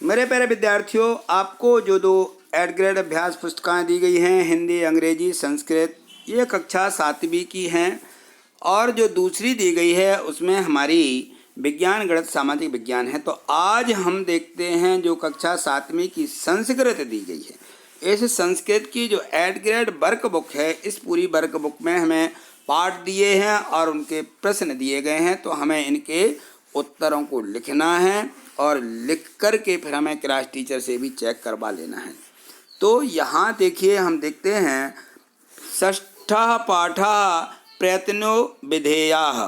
मेरे प्यारे विद्यार्थियों, आपको जो दो एड ग्रेड अभ्यास पुस्तकें दी गई हैं, हिंदी, अंग्रेजी, संस्कृत, ये कक्षा 7वीं की हैं। और जो दूसरी दी गई है उसमें हमारी विज्ञान, गणित, सामाजिक विज्ञान है। तो आज हम देखते हैं जो कक्षा 7वीं की संस्कृत दी गई है। इस संस्कृत की जो एड ग्रेड वर्क बुक है, इस पूरी वर्क बुक में हमें पाठ दिए हैं और उनके प्रश्न दिए गए हैं। तो हमें इनके उत्तरों को लिखना है और लिख कर के फिर हमें क्लास टीचर से भी चेक करवा लेना है। तो यहाँ देखिए, हम देखते हैं षष्ठः पाठः प्रयत्नो विधेयाः।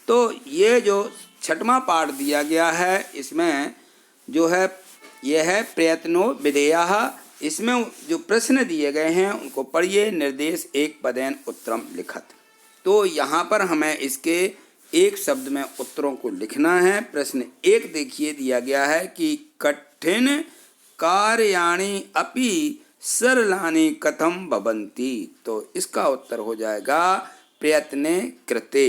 तो ये जो छठवां पाठ दिया गया है, इसमें जो है यह है प्रयत्नो विधेयाः। इसमें जो प्रश्न दिए गए हैं उनको पढ़िए। निर्देश एक पदेन उत्तरम लिखत। तो यहाँ पर हमें इसके एक शब्द में उत्तरों को लिखना है। प्रश्न एक देखिए दिया गया है कि कठिन कार्याणि अपि सरलानि कथम भवन्ति। तो इसका उत्तर हो जाएगा प्रयत्ने कृते।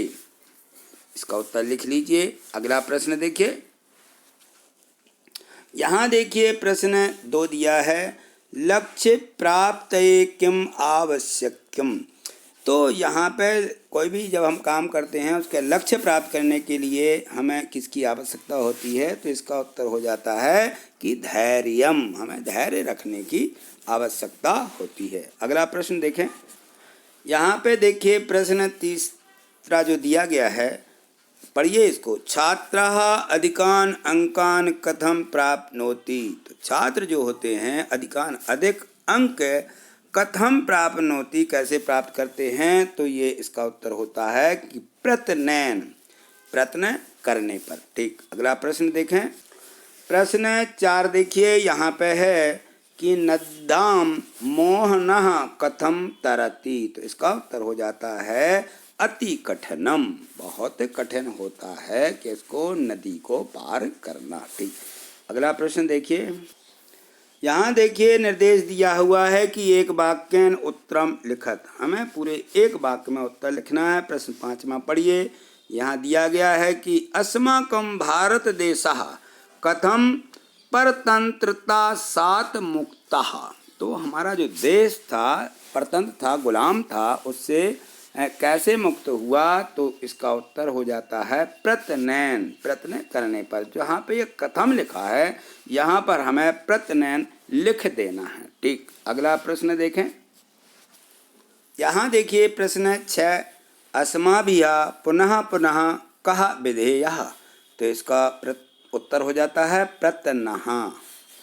इसका उत्तर लिख लीजिए। अगला प्रश्न देखिए। यहाँ देखिए प्रश्न 2 दिया है, लक्ष्य प्राप्तये किम आवश्यकम। तो यहाँ पे कोई भी जब हम काम करते हैं उसके लक्ष्य प्राप्त करने के लिए हमें किसकी आवश्यकता होती है, तो इसका उत्तर हो जाता है कि धैर्यम। हमें धैर्य रखने की आवश्यकता होती है। अगला प्रश्न देखें। यहाँ पे देखिए प्रश्न 3 जो दिया गया है, पढ़िए इसको। छात्रः अधिकान अंकान कथम प्राप्नोति। तो छात्र जो होते हैं अधिक अंक कथम प्राप्नोति, कैसे प्राप्त करते हैं, तो ये इसका उत्तर होता है कि प्रयत्न करने पर। ठीक। अगला प्रश्न देखें। प्रश्न 4 देखिए। यहाँ पे है कि नद्यां मोहनः कथम तरति। तो इसका उत्तर हो जाता है अति कठिनम। बहुत कठिन होता है कि इसको नदी को पार करना। ठीक। अगला प्रश्न देखिए। यहाँ देखिए निर्देश दिया हुआ है कि एक वाक्येन उत्तरम लिखत। हमें पूरे एक वाक्य में उत्तर लिखना है। प्रश्न 5वां पढ़िए। यहाँ दिया गया है कि अस्माकं भारत देशः कथम परतंत्रता सात मुक्तः। तो हमारा जो देश था, परतंत्र था, गुलाम था, उससे कैसे मुक्त हुआ, तो इसका उत्तर हो जाता है प्रयत्न करने पर। जहाँ पे ये कथम लिखा है यहाँ पर हमें प्रयत्न लिख देना है। ठीक। अगला प्रश्न देखें। यहाँ देखिए प्रश्न 6, अस्माभिः पुनः पुनः कः विधेयः। तो इसका उत्तर हो जाता है प्रयत्नः।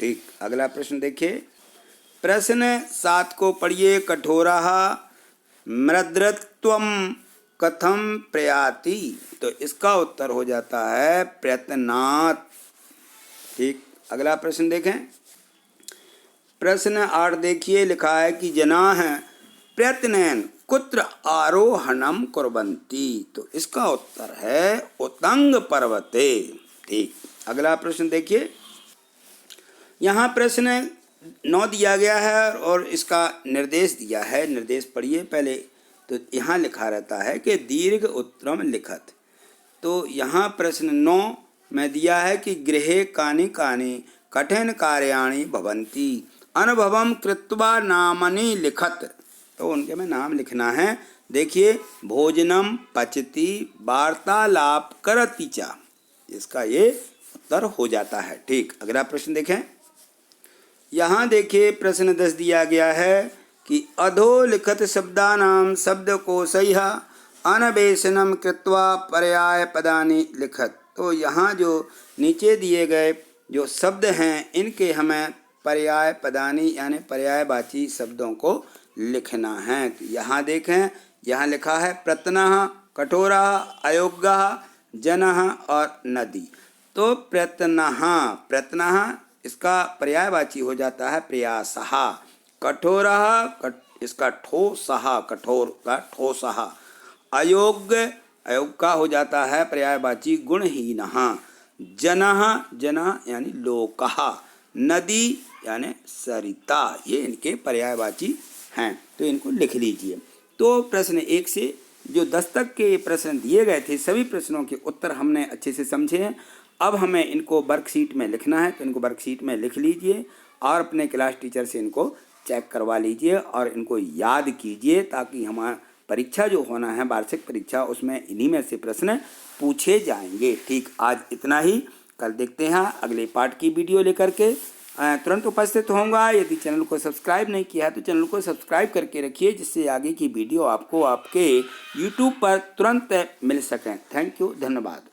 ठीक। अगला प्रश्न देखिए। प्रश्न 7 को पढ़िए। कठोरः मृद्रत्वम कथम प्रयाति। तो इसका उत्तर हो जाता है प्रयत्नात्। ठीक। अगला प्रश्न देखें। प्रश्न 8 देखिए। लिखा है कि जनाः प्रयत्नेन कुत्र आरोहणम कुर्वन्ति। तो इसका उत्तर है उत्तंग पर्वते। ठीक। अगला प्रश्न देखिए। यहाँ प्रश्न 9 दिया गया है और इसका निर्देश दिया है। निर्देश पढ़िए पहले। तो यहाँ लिखा रहता है कि दीर्घ उत्तरम लिखत। तो यहाँ प्रश्न 9 में दिया है कि गृहे कानि कानि कठिन कार्याणि भवन्ति अनुभवम कृत्वा नामनि लिखत। तो उनके में नाम लिखना है। देखिए, भोजनम पचति वार्तालाप करति च। इसका ये उत्तर हो जाता है। ठीक। अगला प्रश्न देखें। यहाँ देखिए प्रश्न 10 दिया गया है कि अधोलिखित शब्दानां शब्दकोशैः अन्वेषणं कृत्वा पर्याय पदानि लिखत। तो यहाँ जो नीचे दिए गए जो शब्द हैं इनके हमें पर्याय पदानि यानी पर्यायवाची शब्दों को लिखना है। तो यहाँ देखें, यहाँ लिखा है प्रयत्नः, कठोरः, अयोग्यः, जनः और नदी। तो प्रयत्नः इसका पर्यायवाची हो जाता है प्रयासः। कठोरः इसका ठोसः, कठोर का ठोसः। अयोग्य का हो जाता है पर्यायवाची गुणहीनः। जनः यानी लोकः। नदी यानी सरिता। ये इनके पर्यायवाची हैं। तो इनको लिख लीजिए। तो प्रश्न 1 से जो 10 तक के प्रश्न दिए गए थे, सभी प्रश्नों के उत्तर हमने अच्छे से समझे हैं। अब हमें इनको वर्कशीट में लिखना है, तो इनको वर्कशीट में लिख लीजिए और अपने क्लास टीचर से इनको चेक करवा लीजिए और इनको याद कीजिए, ताकि हमारा परीक्षा जो होना है वार्षिक परीक्षा, उसमें इन्हीं में से प्रश्न पूछे जाएंगे। ठीक, आज इतना ही। कल देखते हैं अगले पार्ट की वीडियो लेकर के तुरंत उपस्थित होऊंगा। यदि चैनल को सब्सक्राइब नहीं किया है तो चैनल को सब्सक्राइब करके रखिए, जिससे आगे की वीडियो आपको आपके यूट्यूब पर तुरंत मिल सकें। थैंक यू, धन्यवाद।